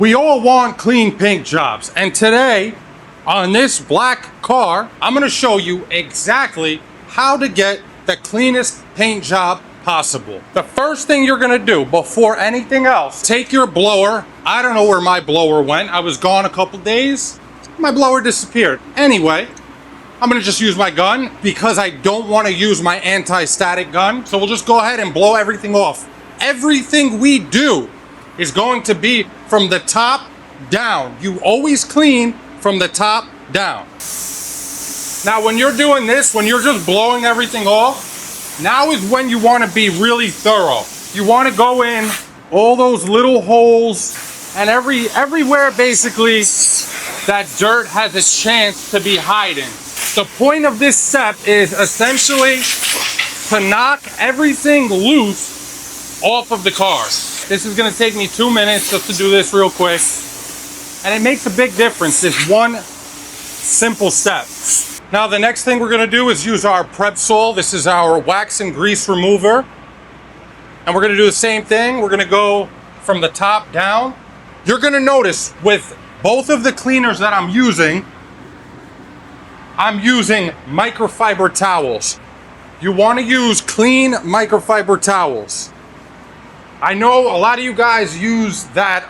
We all want clean paint jobs, and today on this black car, I'm gonna show you exactly how to get the cleanest paint job possible. The first thing you're gonna do before anything else, take your blower. I don't know where my blower went. I was gone a couple days. My blower disappeared. Anyway, I'm gonna just use my gun because I don't wanna use my anti-static gun. So we'll just go ahead and blow everything off. Everything we do is going to be from the top down. You always clean from the top down. Now, when you're doing this, when you're just blowing everything off, now is when you want to be really thorough. You want to go in all those little holes and everywhere basically that dirt has a chance to be hiding. The point of this step is essentially to knock everything loose off of the car. This is gonna take me 2 minutes just to do this real quick. And it makes a big difference, this one simple step. Now the next thing we're gonna do is use our Prep Sol. This is our wax and grease remover. And we're gonna do the same thing. We're gonna go from the top down. You're gonna notice with both of the cleaners that I'm using microfiber towels. You wanna use clean microfiber towels. I know a lot of you guys use that,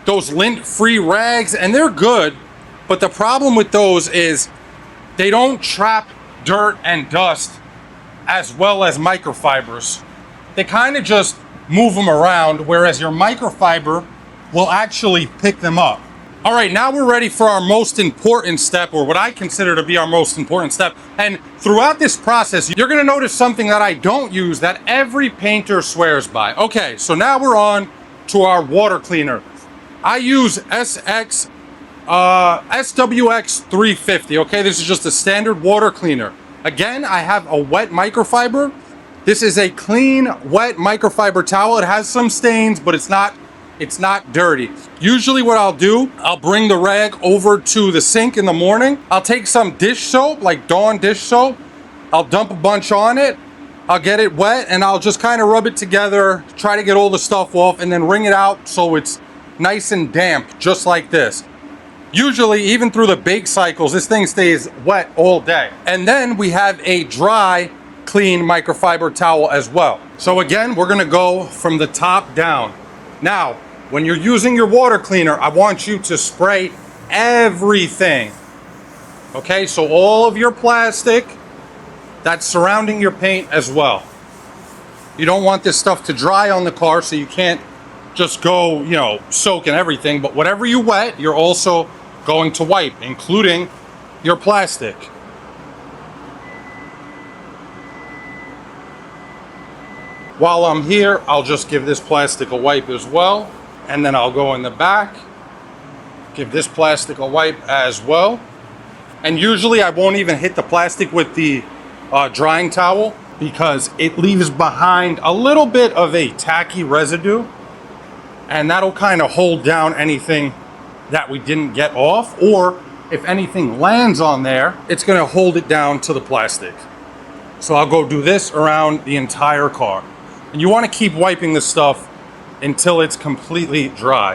those lint-free rags, and they're good, but the problem with those is they don't trap dirt and dust as well as microfibers. They kind of just move them around, whereas your microfiber will actually pick them up. All right, now we're ready for our most important step, or what I consider to be our most important step. And throughout this process, you're gonna notice something that I don't use that every painter swears by. Okay, so now we're on to our water cleaner. I use SWX 350, okay? This is just a standard water cleaner. Again, I have a wet microfiber. This is a clean, wet microfiber towel. It has some stains, but it's not dirty. Usually what I'll do, I'll bring the rag over to the sink in the morning. I'll take some dish soap, like Dawn dish soap. I'll dump a bunch on it. I'll get it wet and I'll just kind of rub it together, try to get all the stuff off, and then wring it out so it's nice and damp, just like this. Usually, even through the bake cycles, this thing stays wet all day. And then we have a dry, clean microfiber towel as well. So again, we're gonna go from the top down. Now, when you're using your water cleaner, I want you to spray everything. Okay, so all of your plastic that's surrounding your paint as well. You don't want this stuff to dry on the car, so you can't just go, soak in everything, but whatever you wet, you're also going to wipe, including your plastic. While I'm here, I'll just give this plastic a wipe as well. And then I'll go in the back, give this plastic a wipe as well. And usually I won't even hit the plastic with the drying towel because it leaves behind a little bit of a tacky residue. And that'll kind of hold down anything that we didn't get off. Or if anything lands on there, it's gonna hold it down to the plastic. So I'll go do this around the entire car. And you wanna keep wiping this stuff until it's completely dry.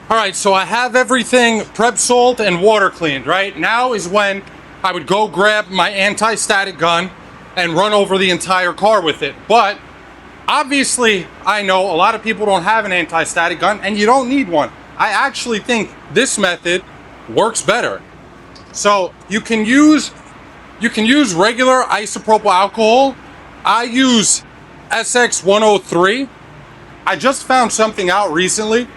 All right, so I have everything Prep Salt and water cleaned, right? Now is when I would go grab my anti-static gun and run over the entire car with it. But obviously, I know a lot of people don't have an anti-static gun and you don't need one. I actually think this method works better. So you can use regular isopropyl alcohol. I use SX 103. I just found something out recently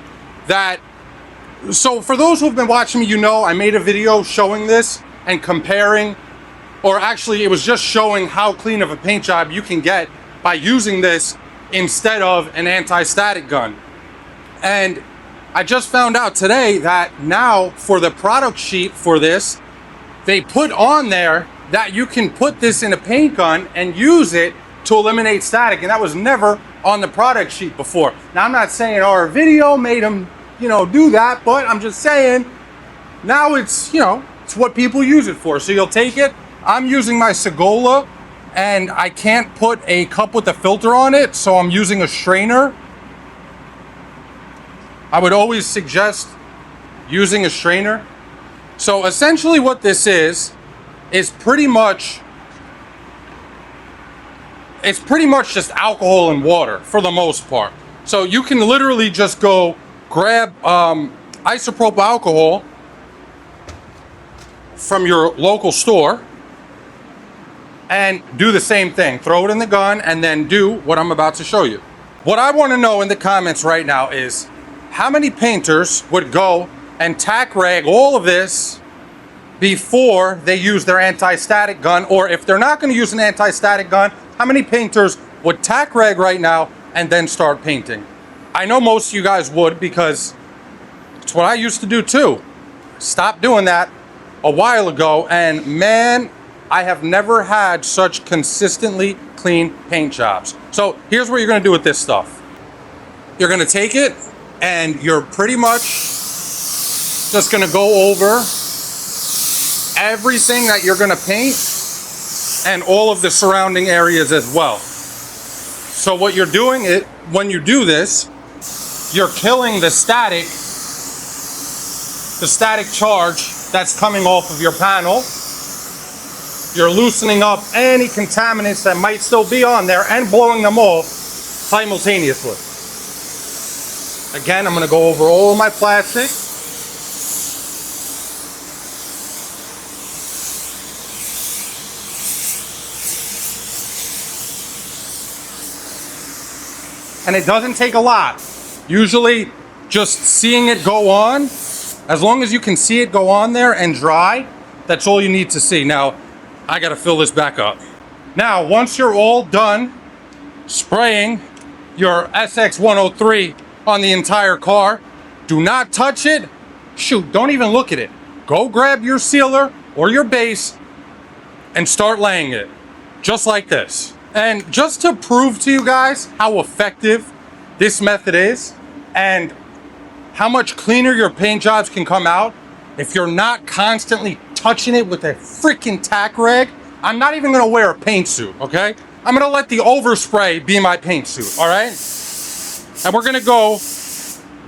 so for those who've been watching me, I made a video showing this and comparing, or actually it was just showing how clean of a paint job you can get by using this instead of an anti-static gun. And I just found out today that now for the product sheet for this, they put on there that you can put this in a paint gun and use it to eliminate static, and that was never on the product sheet before. Now, I'm not saying our video made them, do that, but I'm just saying now it's what people use it for. So you'll take it. I'm using my Segola and I can't put a cup with a filter on it, so I'm using a strainer. I would always suggest using a strainer. So essentially what this is pretty much just alcohol and water for the most part. So you can literally just go grab isopropyl alcohol from your local store and do the same thing. Throw it in the gun and then do what I'm about to show you. What I want to know in the comments right now is how many painters would go and tack rag all of this before they use their anti-static gun, or if they're not going to use an anti-static gun, how many painters would tack rag right now and then start painting? I know most of you guys would, because it's what I used to do too. Stopped doing that a while ago, and man, I have never had such consistently clean paint jobs. So here's what you're going to do with this stuff. You're going to take it and you're pretty much just going to go over everything that you're going to paint and all of the surrounding areas as well. So what you're doing when you do this, you're killing the static charge that's coming off of your panel. You're loosening up any contaminants that might still be on there and blowing them off simultaneously. Again, I'm going to go over all of my plastic. And it doesn't take a lot. Usually just seeing it go on, as long as you can see it go on there and dry, that's all you need to see. Now, I gotta fill this back up. Now, once you're all done spraying your SX103 on the entire car, do not touch it. Shoot, don't even look at it. Go grab your sealer or your base and start laying it, just like this. And just to prove to you guys how effective this method is and how much cleaner your paint jobs can come out if you're not constantly touching it with a freaking tack rag, I'm not even gonna wear a paint suit, okay? I'm gonna let the overspray be my paint suit, all right? And we're gonna go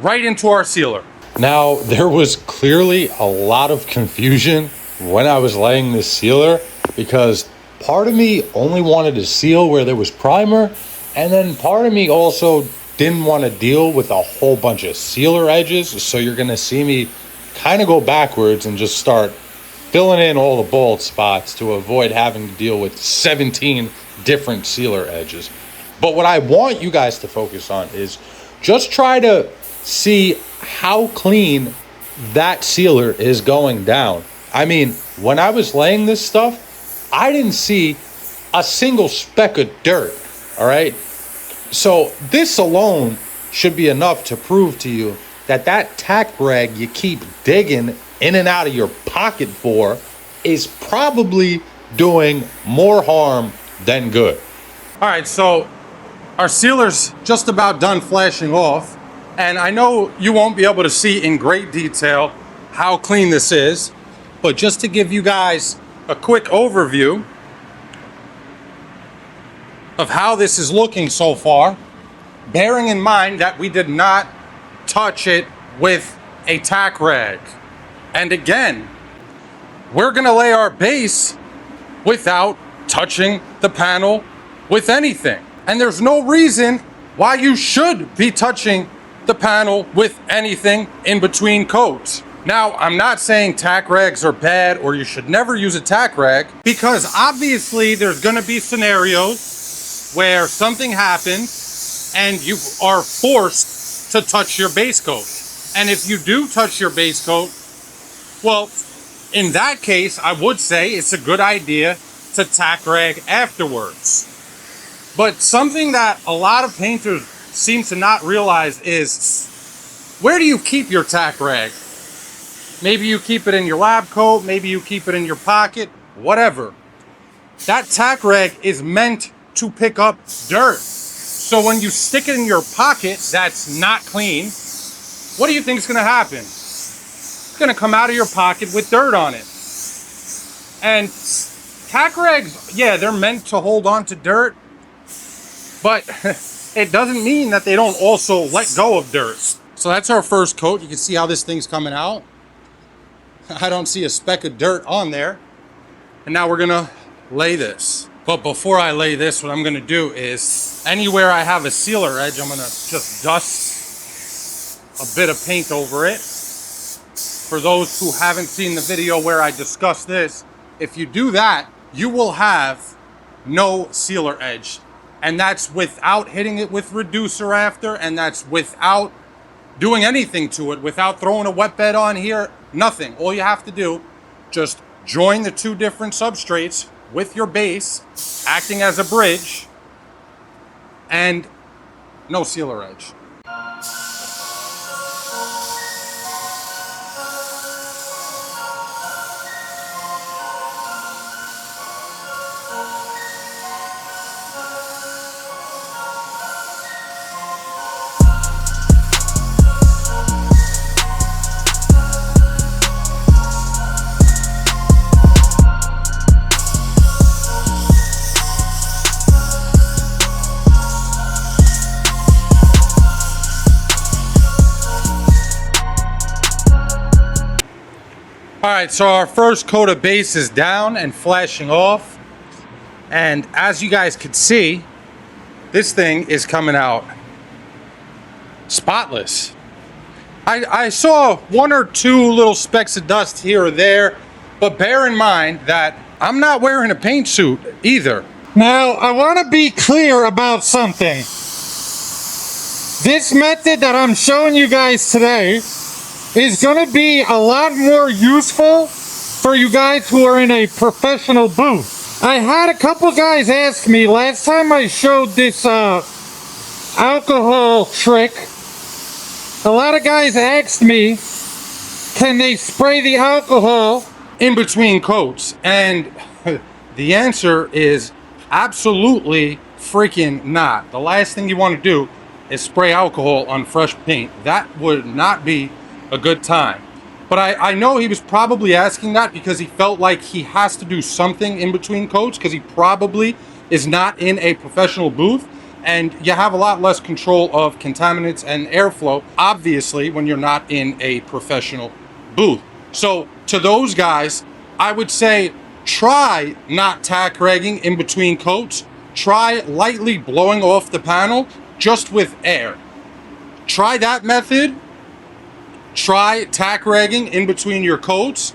right into our sealer. Now, there was clearly a lot of confusion when I was laying this sealer, because part of me only wanted to seal where there was primer, and then part of me also didn't want to deal with a whole bunch of sealer edges. So you're going to see me kind of go backwards and just start filling in all the bald spots to avoid having to deal with 17 different sealer edges. But what I want you guys to focus on is just try to see how clean that sealer is going down. I mean, when I was laying this stuff, I didn't see a single speck of dirt, all right? So this alone should be enough to prove to you that that tack rag you keep digging in and out of your pocket for is probably doing more harm than good. All right, so our sealer's just about done flashing off, and I know you won't be able to see in great detail how clean this is, but just to give you guys a quick overview of how this is looking so far, bearing in mind that we did not touch it with a tack rag. And again, we're gonna lay our base without touching the panel with anything. And there's no reason why you should be touching the panel with anything in between coats. Now, I'm not saying tack rags are bad or you should never use a tack rag, because obviously there's gonna be scenarios where something happens and you are forced to touch your base coat. And if you do touch your base coat, well, in that case, I would say it's a good idea to tack rag afterwards. But something that a lot of painters seem to not realize is, where do you keep your tack rag? Maybe you keep it in your lab coat, maybe you keep it in your pocket, whatever. That tack rag is meant to pick up dirt. So when you stick it in your pocket that's not clean, what do you think is gonna happen? It's gonna come out of your pocket with dirt on it. And tack rags, yeah, they're meant to hold on to dirt, but it doesn't mean that they don't also let go of dirt. So that's our first coat. You can see how this thing's coming out. I don't see a speck of dirt on there. And now we're gonna lay this. But before I lay this, what I'm gonna do is anywhere I have a sealer edge, I'm gonna just dust a bit of paint over it. For those who haven't seen the video where I discuss this, if you do that, you will have no sealer edge. And that's without hitting it with reducer after, and that's without doing anything to it, without throwing a wet bed on here, nothing. All you have to do, just join the two different substrates with your base, acting as a bridge, and no sealer edge. All right, so our first coat of base is down and flashing off. And as you guys can see, this thing is coming out spotless. I saw one or two little specks of dust here or there, but bear in mind that I'm not wearing a paint suit either. Now, I want to be clear about something. This method that I'm showing you guys today is going to be a lot more useful for you guys who are in a professional booth. I had a couple guys ask me last time I showed this alcohol trick. A lot of guys asked me, can they spray the alcohol In between coats, and the answer is absolutely freaking not. The last thing you want to do is spray alcohol on fresh paint. That would not be a good time. But I know he was probably asking that because he felt like he has to do something in between coats because he probably is not in a professional booth, and you have a lot less control of contaminants and airflow, obviously, when you're not in a professional booth. So to those guys, I would say try not tack ragging in between coats. Try lightly blowing off the panel just with air. Try that method. Try tack ragging in between your coats,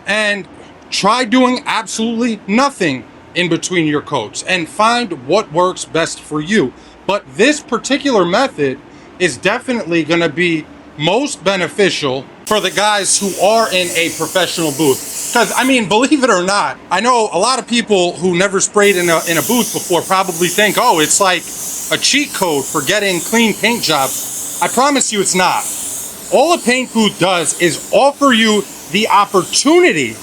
and try doing absolutely nothing in between your coats and find what works best for you. But this particular method is definitely going to be most beneficial for the guys who are in a professional booth. Because, I mean, believe it or not, I know a lot of people who never sprayed in a booth before probably think, oh, it's like a cheat code for getting clean paint jobs. I promise you it's not. All a paint booth does is offer you the opportunity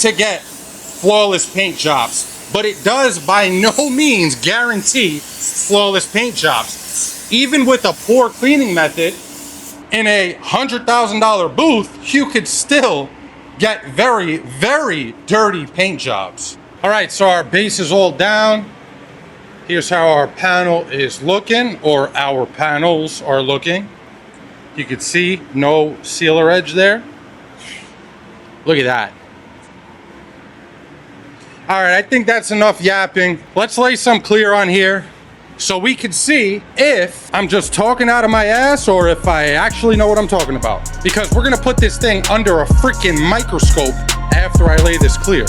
to get flawless paint jobs, but it does by no means guarantee flawless paint jobs. Even with a poor cleaning method, in a $100,000 booth, you could still get very, very dirty paint jobs. All right, so our base is all down. Here's how our panel is looking, or our panels are looking. You can see no sealer edge there. Look at that. All right, I think that's enough yapping. Let's lay some clear on here so we can see if I'm just talking out of my ass or if I actually know what I'm talking about. Because we're gonna put this thing under a freaking microscope after I lay this clear.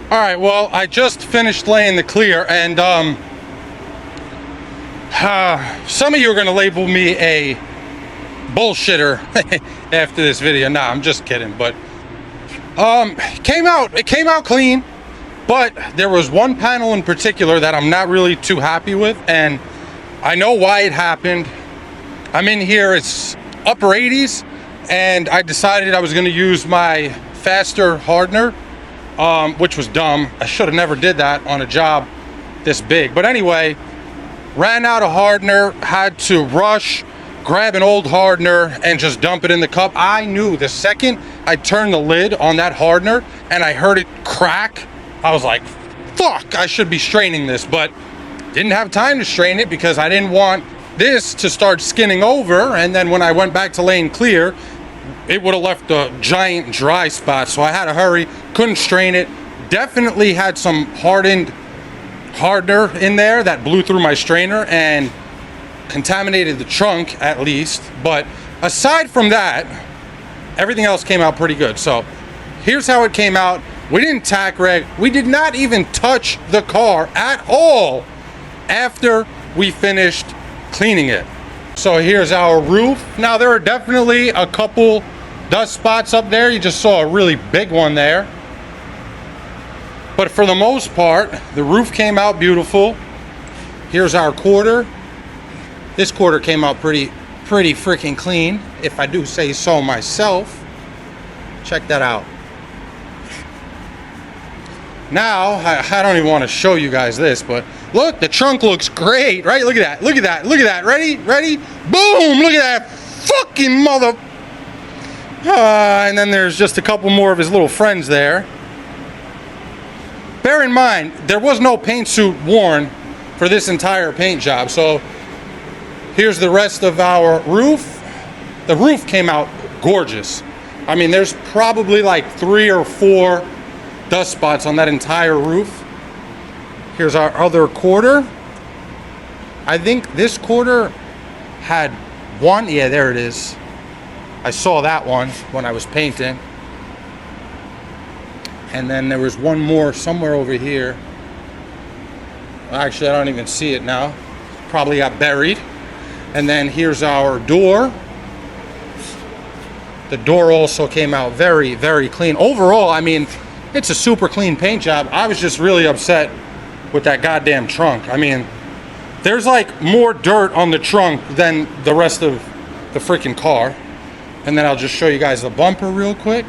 All right, well, I just finished laying the clear, and some of you are going to label me a bullshitter after this video. Nah, I'm just kidding. But it came out clean, but there was one panel in particular that I'm not really too happy with, and I know why it happened. I'm in here, it's upper 80s, and I decided I was going to use my faster hardener, which was dumb. I should have never did that on a job this big. But anyway, ran out of hardener, had to rush, grab an old hardener and just dump it in the cup. I knew the second I turned the lid on that hardener and I heard it crack, I was like, fuck, I should be straining this, but didn't have time to strain it because I didn't want this to start skinning over, and then when I went back to laying clear, it would have left a giant dry spot. So I had to hurry, couldn't strain it. Definitely had some hardened hardener in there that blew through my strainer and contaminated the trunk at least. But aside from that, everything else came out pretty good. So here's how it came out. We didn't tack rag. We did not even touch the car at all after we finished cleaning it. So here's our roof. Now there are definitely a couple dust spots up there. You just saw a really big one there. But for the most part, the roof came out beautiful. Here's our quarter. This quarter came out pretty freaking clean, if I do say so myself. Check that out. Now, I don't even want to show you guys this, but look, the trunk looks great, right? Look at that, look at that, look at that. Ready? Ready? Boom! Look at that fucking mother... and then there's just a couple more of his little friends there. Bear in mind, there was no paint suit worn for this entire paint job. So here's the rest of our roof. The roof came out gorgeous. I mean, there's probably like 3 or 4 dust spots on that entire roof. Here's our other quarter. I think this quarter had one. Yeah, there it is. I saw that one when I was painting. And then there was one more somewhere over here. Actually, I don't even see it now. Probably got buried. And then here's our door. The door also came out very clean. Overall, I mean, it's a super clean paint job. I was just really upset with that goddamn trunk. I mean, there's like more dirt on the trunk than the rest of the freaking car. And then I'll just show you guys the bumper real quick.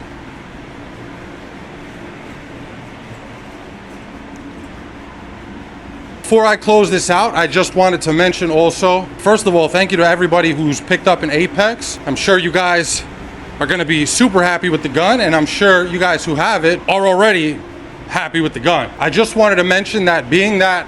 Before I close this out, I just wanted to mention also, first of all, thank you to everybody who's picked up an Apex. I'm sure you guys are going to be super happy with the gun, and I'm sure you guys who have it are already happy with the gun. I just wanted to mention that being that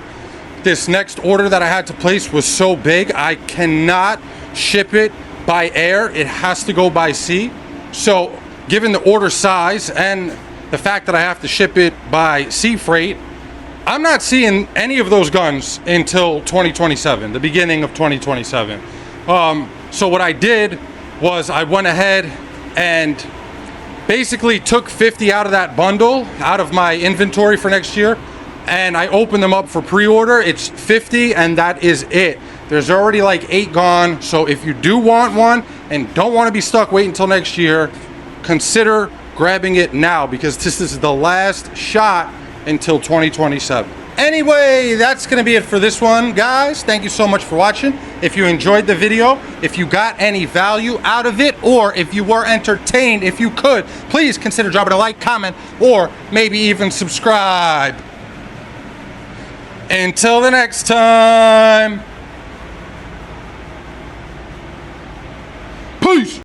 this next order that I had to place was so big, I cannot ship it by air. It has to go by sea. So given the order size and the fact that I have to ship it by sea freight, I'm not seeing any of those guns until 2027, the beginning of 2027. So what I did was I went ahead and basically took 50 out of that bundle, out of my inventory for next year, and I opened them up for pre-order. It's 50 and that is it. There's already like 8 gone. So if you do want one and don't want to be stuck waiting until next year, consider grabbing it now, because this is the last shot until 2027. Anyway, that's gonna be it for this one, guys. Thank you so much for watching. If you enjoyed the video, if you got any value out of it, or if you were entertained, if you could, please consider dropping a like, comment, or maybe even subscribe. Until the next time, peace.